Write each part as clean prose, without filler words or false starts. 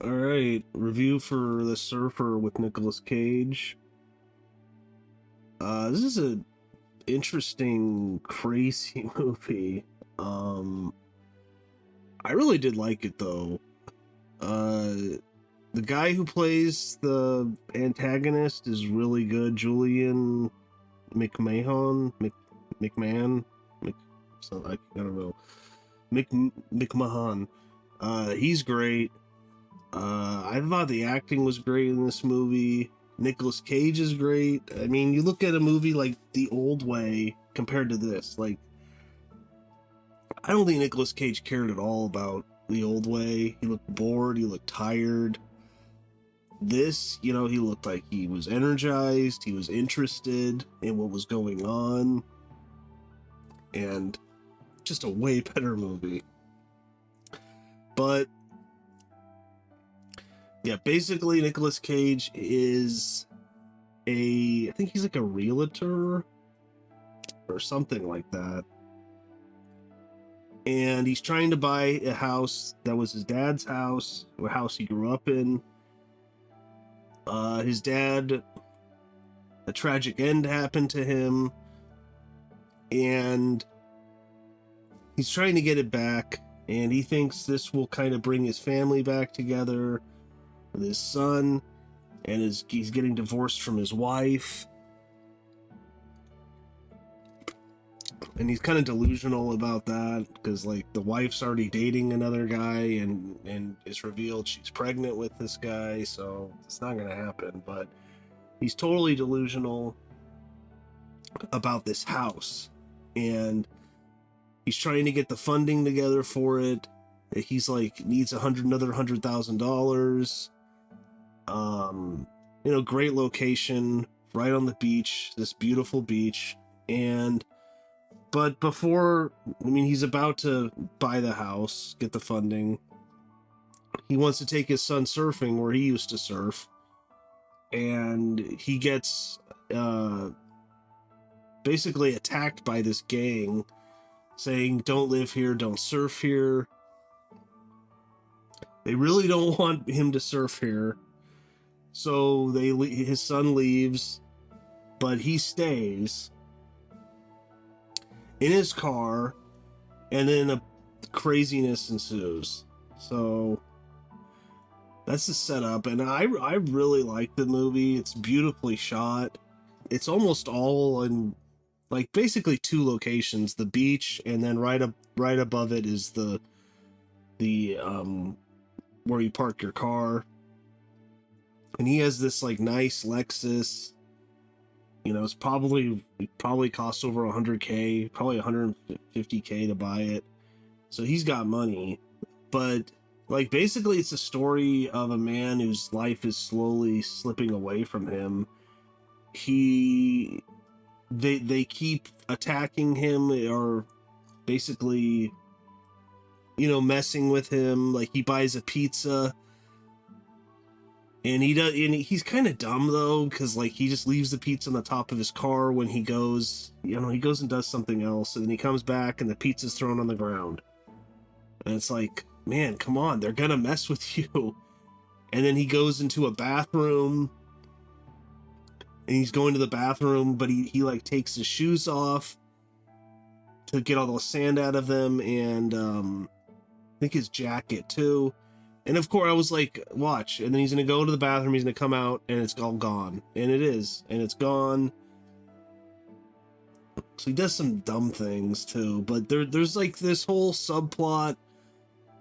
All right, review for The Surfer with Nicolas Cage. This is a interesting, crazy movie. Um, I really did like it though. The guy who plays the antagonist is really good. Julian McMahon, McMahon, Mc, so I don't know. McMahon. He's great. I thought the acting was great in this movie. Nicolas Cage is great. I mean, you look at a movie like The Old Way compared to this. Like, I don't think Nicolas Cage cared at all about The Old Way. He looked bored. He looked tired. This, he looked like he was energized. He was interested in what was going on. And just a way better movie. But yeah, basically Nicolas Cage is I think he's like a realtor or something like that. And he's trying to buy a house that was his dad's house, a house he grew up in. His dad, a tragic end happened to him, and he's trying to get it back, and he thinks this will kind of bring his family back together with his son, and he's getting divorced from his wife, and he's kind of delusional about that because like the wife's already dating another guy, and it's revealed she's pregnant with this guy, so it's not gonna happen. But he's totally delusional about this house, and he's trying to get the funding together for it. He's like needs another $100,000. Great location, right on the beach, this beautiful beach. But before, he's about to buy the house, get the funding. He wants to take his son surfing where he used to surf. And he gets basically attacked by this gang saying, don't live here, don't surf here. They really don't want him to surf here. So his son leaves, but he stays in his car, and then a craziness ensues. So that's the setup, and I really like the movie. It's beautifully shot. It's almost all in like basically two locations: the beach, and then right above it is the where you park your car. And he has this like nice Lexus. It's probably costs over $100K, probably $150K to buy it. So he's got money. But like basically it's a story of a man whose life is slowly slipping away from him. They keep attacking him, or basically messing with him. Like he buys a pizza, and he's kind of dumb though, because like he just leaves the pizza on the top of his car when he goes and does something else, and then he comes back and the pizza's thrown on the ground. And it's like, man, come on, they're gonna mess with you. And then he goes into a bathroom, and he's going to the bathroom, but he like takes his shoes off to get all the sand out of them, and I think his jacket too. And of course I was like, watch, and then he's gonna go to the bathroom, he's gonna come out, and it's all gone. And it is, and it's gone. So he does some dumb things too, but there's like this whole subplot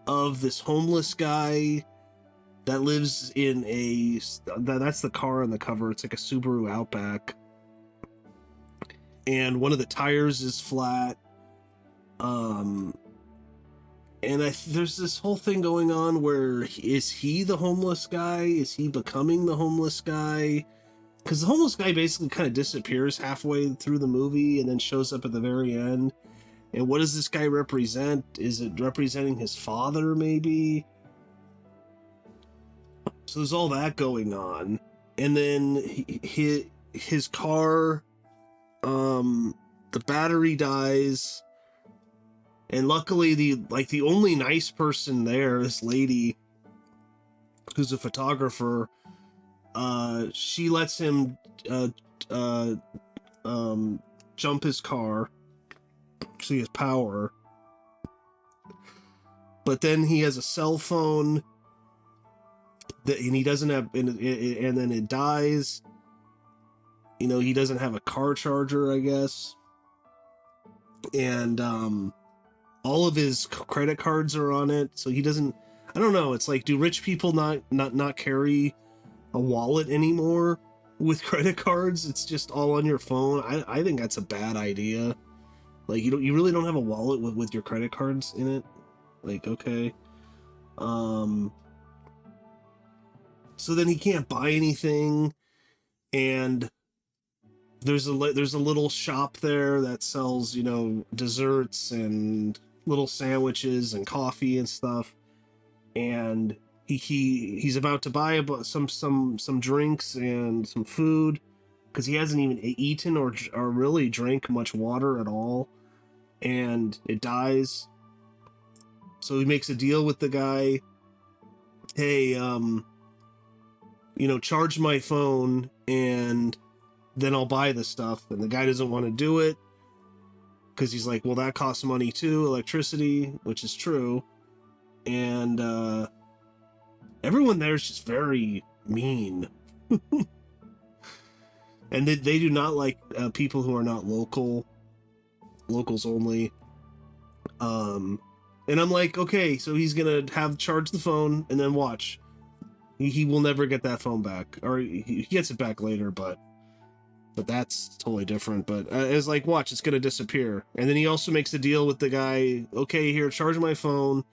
of this homeless guy that lives in that's the car on the cover. It's like a Subaru Outback, and one of the tires is flat. And there's this whole thing going on where is he the homeless guy? Is he becoming the homeless guy? Because the homeless guy basically kind of disappears halfway through the movie and then shows up at the very end. And what does this guy represent? Is it representing his father, maybe? So there's all that going on. And then his car, the battery dies. And luckily the only nice person there, this lady, who's a photographer. She lets him uh, uh, jump his car, so he has power. But then he has a cell phone and he doesn't have, and then it dies. You know, he doesn't have a car charger, I guess, and all of his credit cards are on it, so he doesn't. I don't know. It's like, do rich people not carry a wallet anymore with credit cards? It's just all on your phone. I think that's a bad idea. Like, you really don't have a wallet with your credit cards in it. Like, okay. So then he can't buy anything, and there's a little shop there that sells, you know, desserts and little sandwiches and coffee and stuff. And he's about to buy some drinks and some food, because he hasn't even eaten or really drank much water at all, and it dies. So he makes a deal with the guy. Hey, you know, charge my phone and then I'll buy the stuff. And the guy doesn't want to do it because he's like, well, that costs money too, electricity, which is true. And everyone there is just very mean. And they do not like people who are not locals only. And I'm like, okay, so he's gonna charge the phone, and then watch. He will never get that phone back, or he gets it back later, but that's totally different. But it's like, watch, it's gonna disappear. And then he also makes a deal with the guy. Okay, here, charge my phone,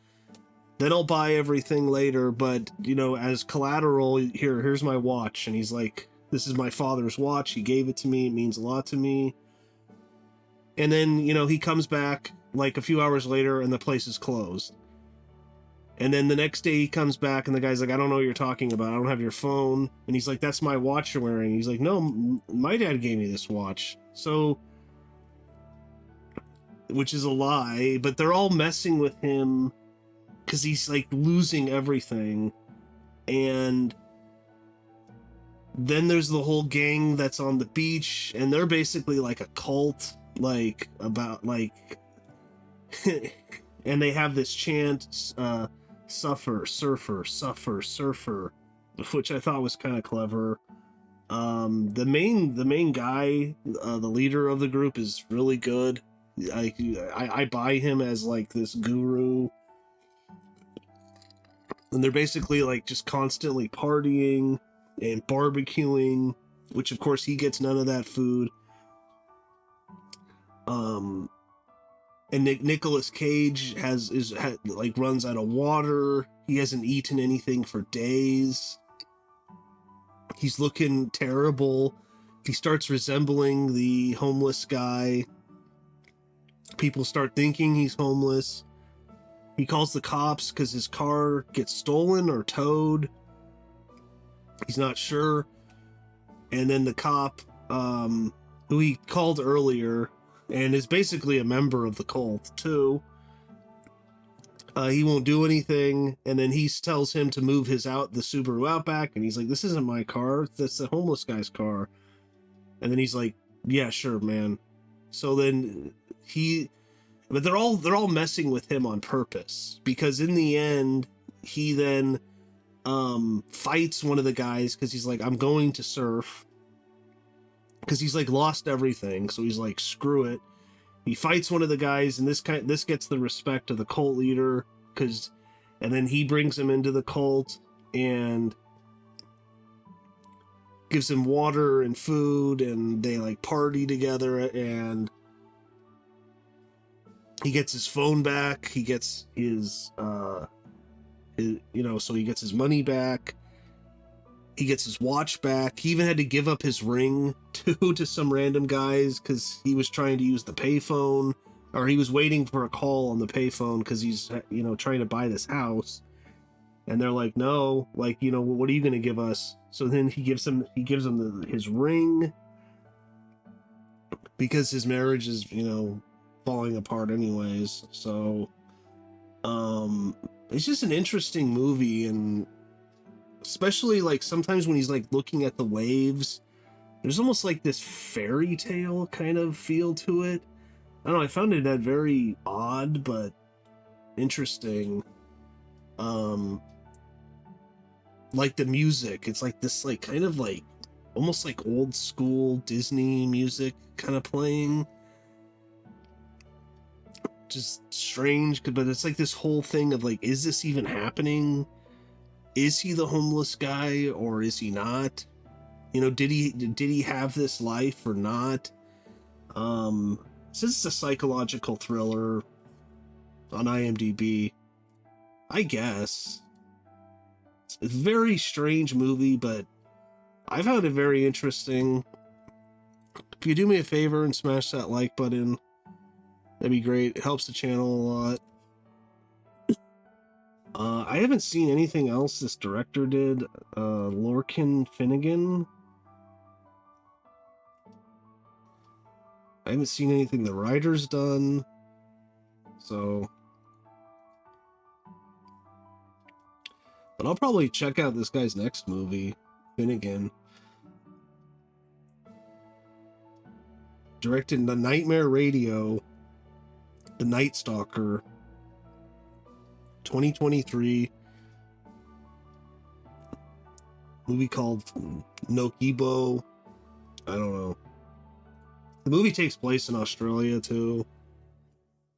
then I'll buy everything later. But you know, as collateral, here's my watch. And he's like, this is my father's watch. He gave it to me. It means a lot to me. And then, you know, he comes back like a few hours later, and the place is closed. And then the next day he comes back and the guy's like, I don't know what you're talking about. I don't have your phone. And he's like, that's my watch you're wearing. He's like, no, my dad gave me this watch. So, which is a lie, but they're all messing with him because he's like losing everything. And then there's the whole gang that's on the beach, and they're basically like a cult, like about like, and they have this chant, suffer, surfer, suffer, surfer, which I thought was kind of clever. The main guy, the leader of the group, is really good. I buy him as like this guru, and they're basically like just constantly partying and barbecuing, which of course he gets none of that food. And Nicolas Cage runs out of water. He hasn't eaten anything for days. He's looking terrible. He starts resembling the homeless guy. People start thinking he's homeless. He calls the cops because his car gets stolen or towed. He's not sure. And then the cop, who he called earlier, and is basically a member of the cult too, he won't do anything. And then he tells him to move the Subaru Outback, and he's like, this isn't my car, that's the homeless guy's car. And then he's like, yeah, sure, man. So then but they're all messing with him on purpose, because in the end he then fights one of the guys because he's like, I'm going to surf, because he's like lost everything. So he's like, screw it. He fights one of the guys, and this gets the respect of the cult leader, and then he brings him into the cult and gives him water and food, and they like party together, and he gets his phone back. He gets his so he gets his money back. He gets his watch back. He even had to give up his ring to some random guys because he was trying to use the payphone, or he was waiting for a call on the payphone because he's, you know, trying to buy this house. And they're like, no, like, you know, what are you going to give us? So then he gives him his ring, because his marriage is, you know, falling apart anyways. So it's just an interesting movie, and especially like sometimes when he's like looking at the waves, there's almost like this fairy tale kind of feel to it. I don't know, I found it that very odd but interesting. Um like the music, it's like this like kind of like almost like old school Disney music kind of playing. Just strange, but it's like this whole thing of like, is this even happening? Is he the homeless guy or is he not? You know, did he have this life or not? Since it's a psychological thriller on IMDb, I guess it's a very strange movie, but I found it very interesting. If you do me a favor and smash that like button, that'd be great. It helps the channel a lot. I haven't seen anything else this director did. Lorcan Finnegan. I haven't seen anything the writer's done. So, but I'll probably check out this guy's next movie, Finnegan. Directed The Nightmare Radio, The Night Stalker, 2023. Movie called Nokibo. I don't know. The movie takes place in Australia too.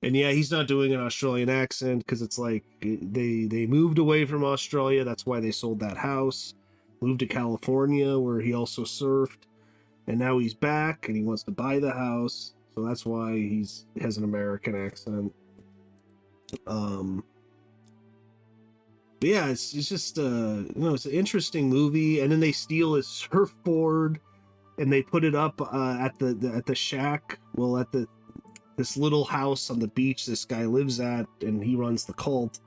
And yeah, he's not doing an Australian accent because it's like they moved away from Australia. That's why they sold that house. Moved to California where he also surfed. And now he's back and he wants to buy the house. So that's why he has an American accent. But yeah, it's just it's an interesting movie. And then they steal his surfboard and they put it up at the shack. Well, at this little house on the beach this guy lives at, and he runs the cult.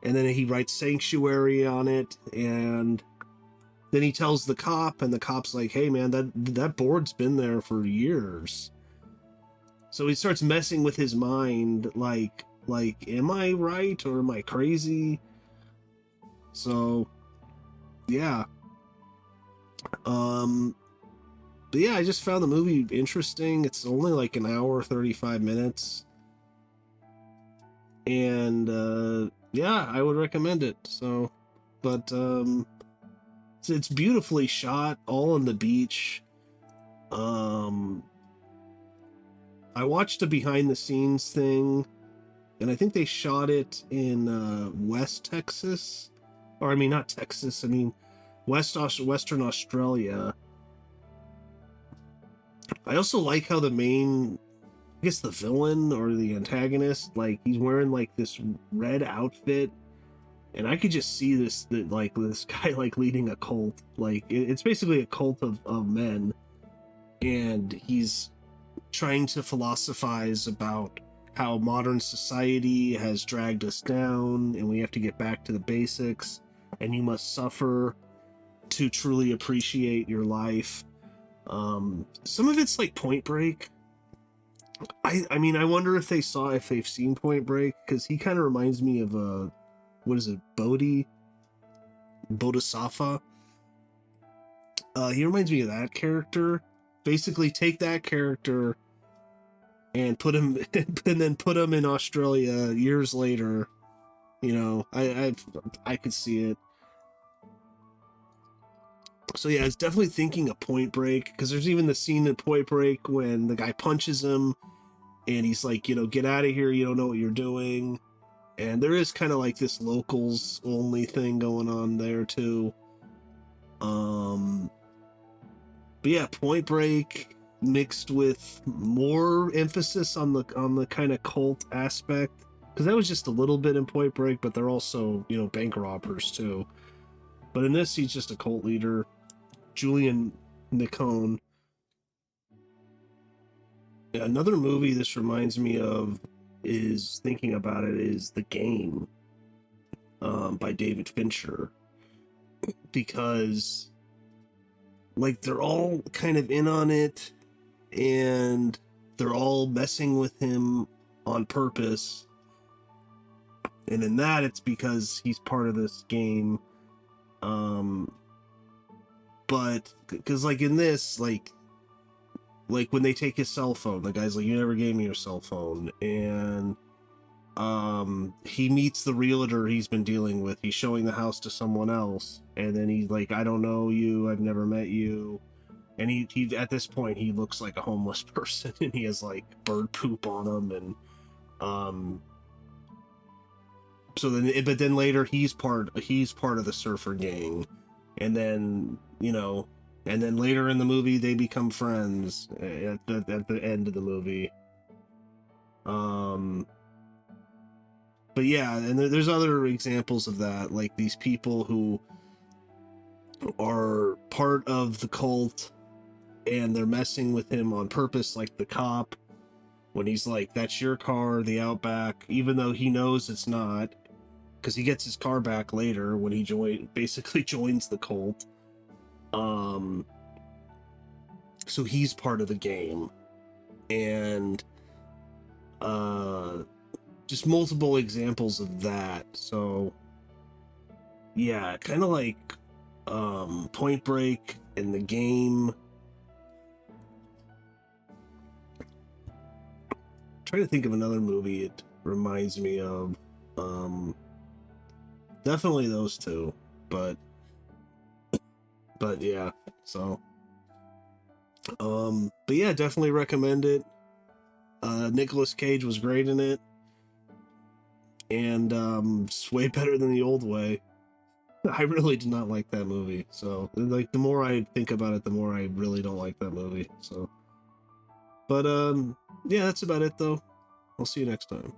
And then he writes sanctuary on it, and then he tells the cop, and the cop's like, "Hey man, that board's been there for years." So he starts messing with his mind, like, am I right or am I crazy? So, yeah. But yeah, I just found the movie interesting. It's only like an hour, 35 minutes. And yeah, I would recommend it. So, but it's beautifully shot, all on the beach. I watched a behind the scenes thing, and I think they shot it in West Texas. Or I mean not Texas, I mean Western Australia. I also like how the villain or the antagonist, like he's wearing like this red outfit, and I could just see this guy like leading a cult. Like it's basically a cult of men, and he's trying to philosophize about how modern society has dragged us down, and we have to get back to the basics, and you must suffer to truly appreciate your life. Some of it's like Point Break. I mean, I wonder if they've seen Point Break, because he kind of reminds me of what is it, Bodhisattva. He reminds me of that character. Basically, take that character and put him, and then put him in Australia years later. You know, I could see it. So yeah, it's definitely thinking of Point Break, because there's even the scene in Point Break when the guy punches him and he's like, get out of here, you don't know what you're doing. And there is kind of like this locals only thing going on there too. But yeah, Point Break mixed with more emphasis on the kind of cult aspect, because that was just a little bit in Point Break, but they're also, bank robbers too. But in this, he's just a cult leader. Julian Nicone. Another movie this reminds me of, is thinking about it, is The Game, by David Fincher, because like they're all kind of in on it, and they're all messing with him on purpose, and in that it's because he's part of this game. Um, but because like in this, like when they take his cell phone, the guy's like, "You never gave me your cell phone," and he meets the realtor he's been dealing with. He's showing the house to someone else, and then he's like, "I don't know you. I've never met you." And he at this point he looks like a homeless person, and he has like bird poop on him, and um so then but then later he's part of the surfer gang, and then and then later in the movie they become friends at the end of the movie. um but yeah, and there's other examples of that, like these people who are part of the cult and they're messing with him on purpose, like the cop when he's like, "That's your car, the Outback," even though he knows it's not, because he gets his car back later when he basically joins the cult. So he's part of the game, and just multiple examples of that. So yeah, kind of like Point Break and The Game. Trying to think of another movie it reminds me of. Definitely those two, but yeah. So but yeah, definitely recommend it. Nicolas Cage was great in it, and it's way better than the old way. I really did not like that movie. So like the more I think about it, the more I really don't like that movie. So but yeah, that's about it though. I'll see you next time.